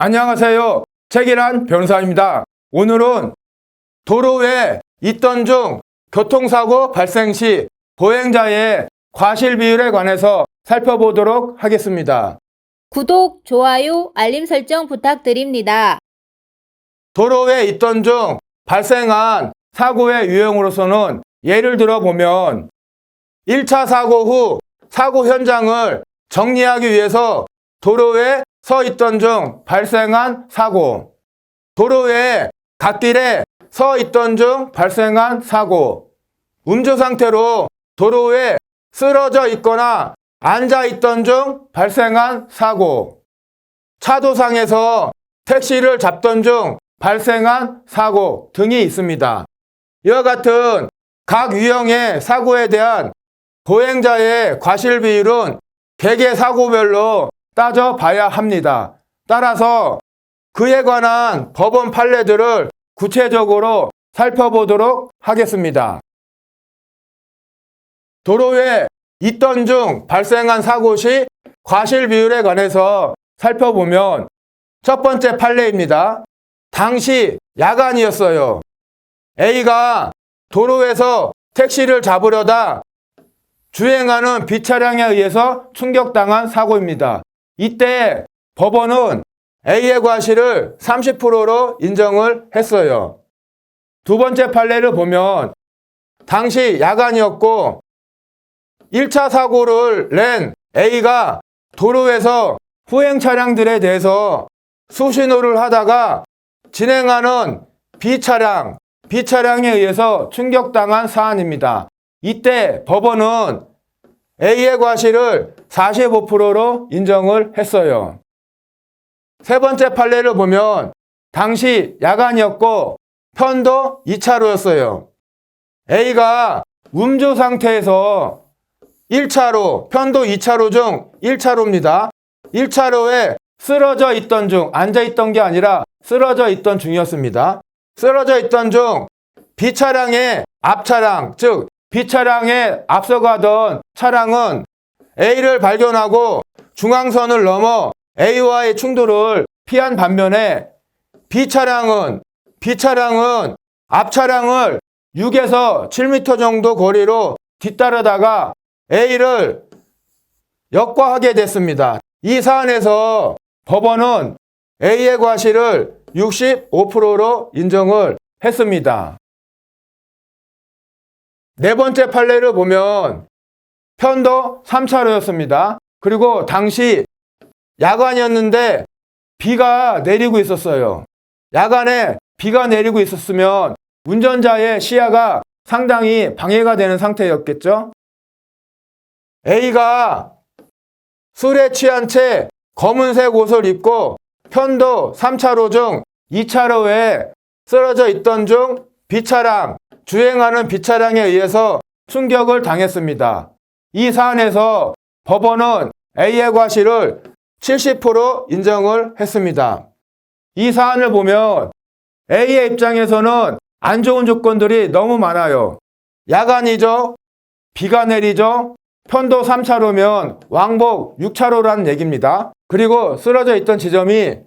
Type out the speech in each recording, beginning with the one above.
안녕하세요. 최기란 변호사입니다. 오늘은 도로에 있던 중 교통사고 발생 시 보행자의 과실 비율에 관해서 살펴보도록 하겠습니다. 구독, 좋아요, 알림 설정 부탁드립니다. 도로에 있던 중 발생한 사고의 유형으로서는 예를 들어 보면 1차 사고 후 사고 현장을 정리하기 위해서 도로에 서 있던 중 발생한 사고, 도로의 갓길에 서 있던 중 발생한 사고, 음주 상태로 도로에 쓰러져 있거나 앉아 있던 중 발생한 사고, 차도상에서 택시를 잡던 중 발생한 사고 등이 있습니다. 이와 같은 각 유형의 사고에 대한 보행자의 과실 비율은 개개 사고별로 따져봐야 합니다. 따라서 그에 관한 법원 판례들을 구체적으로 살펴보도록 하겠습니다. 도로에 있던 중 발생한 사고 시 과실 비율에 관해서 살펴보면 첫 번째 판례입니다. 당시 야간이었어요. A가 도로에서 택시를 잡으려다 주행하는 B차량에 의해서 충격당한 사고입니다. 이때 법원은 A의 과실을 30%로 인정을 했어요. 두 번째 판례를 보면 당시 야간이었고 1차 사고를 낸 A가 도로에서 후행 차량들에 대해서 수신호를 하다가 진행하는 B차량에 의해서 충격당한 사안입니다. 이때 법원은 A의 과실을 45%로 인정을 했어요. 세 번째 판례를 보면 당시 야간이었고 편도 2차로였어요. A가 음주 상태에서 1차로, 편도 2차로 중 1차로입니다. 1차로에 쓰러져 있던 중, 앉아 있던 게 아니라 쓰러져 있던 중이었습니다. 쓰러져 있던 중 B차량의 앞차량, 즉 B차량에 앞서가던 차량은 A를 발견하고 중앙선을 넘어 A와의 충돌을 피한 반면에 B차량은 앞차량을 6에서 7m 정도 거리로 뒤따르다가 A를 역과하게 됐습니다. 이 사안에서 법원은 A의 과실을 65%로 인정을 했습니다. 네 번째 판례를 보면 편도 3차로였습니다. 그리고 당시 야간이었는데 비가 내리고 있었어요. 야간에 비가 내리고 있었으면 운전자의 시야가 상당히 방해가 되는 상태였겠죠. A가 술에 취한 채 검은색 옷을 입고 편도 3차로 중 2차로에 쓰러져 있던 중 주행하는 B차량에 의해서 충격을 당했습니다. 이 사안에서 법원은 A의 과실을 70% 인정을 했습니다. 이 사안을 보면 A의 입장에서는 안 좋은 조건들이 너무 많아요. 야간이죠. 비가 내리죠. 편도 3차로면 왕복 6차로라는 얘기입니다. 그리고 쓰러져 있던 지점이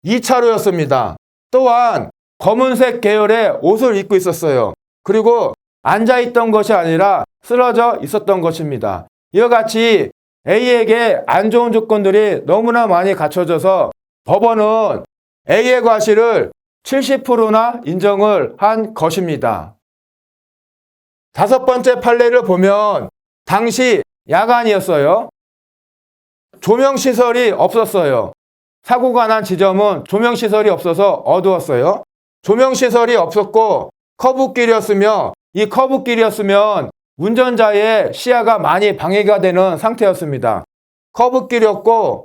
2차로였습니다. 또한 검은색 계열의 옷을 입고 있었어요. 그리고 앉아있던 것이 아니라 쓰러져 있었던 것입니다. 이와 같이 A에게 안 좋은 조건들이 너무나 많이 갖춰져서 법원은 A의 과실을 70%나 인정을 한 것입니다. 다섯 번째 판례를 보면 당시 야간이었어요. 조명시설이 없었어요. 사고가 난 지점은 조명시설이 없어서 어두웠어요. 조명시설이 없었고 커브길이었으며 이 커브길이었으면 운전자의 시야가 많이 방해가 되는 상태였습니다. 커브길이었고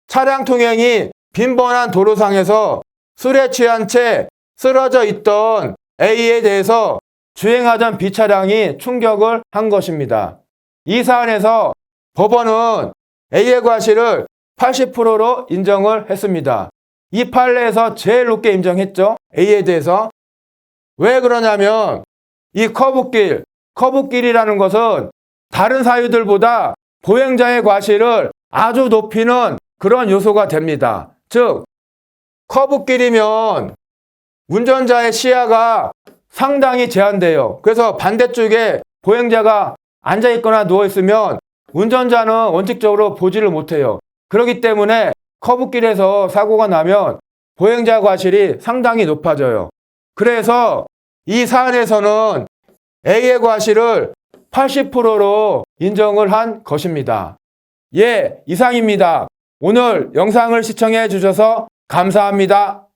차량 통행이 빈번한 도로상에서 술에 취한 채 쓰러져 있던 A에 대해서 주행하던 B차량이 충격을 한 것입니다. 이 사안에서 법원은 A의 과실을 80%로 인정을 했습니다. 이 판례에서 제일 높게 인정했죠. A에 대해서. 왜 그러냐면 이 커브길이라는 것은 다른 사유들보다 보행자의 과실을 아주 높이는 그런 요소가 됩니다. 즉 커브길이면 운전자의 시야가 상당히 제한돼요. 그래서 반대쪽에 보행자가 앉아있거나 누워있으면 운전자는 원칙적으로 보지를 못해요. 그렇기 때문에 커브길에서 사고가 나면 보행자 과실이 상당히 높아져요. 그래서 이 사안에서는 A의 과실을 80%로 인정을 한 것입니다. 예, 이상입니다. 오늘 영상을 시청해 주셔서 감사합니다.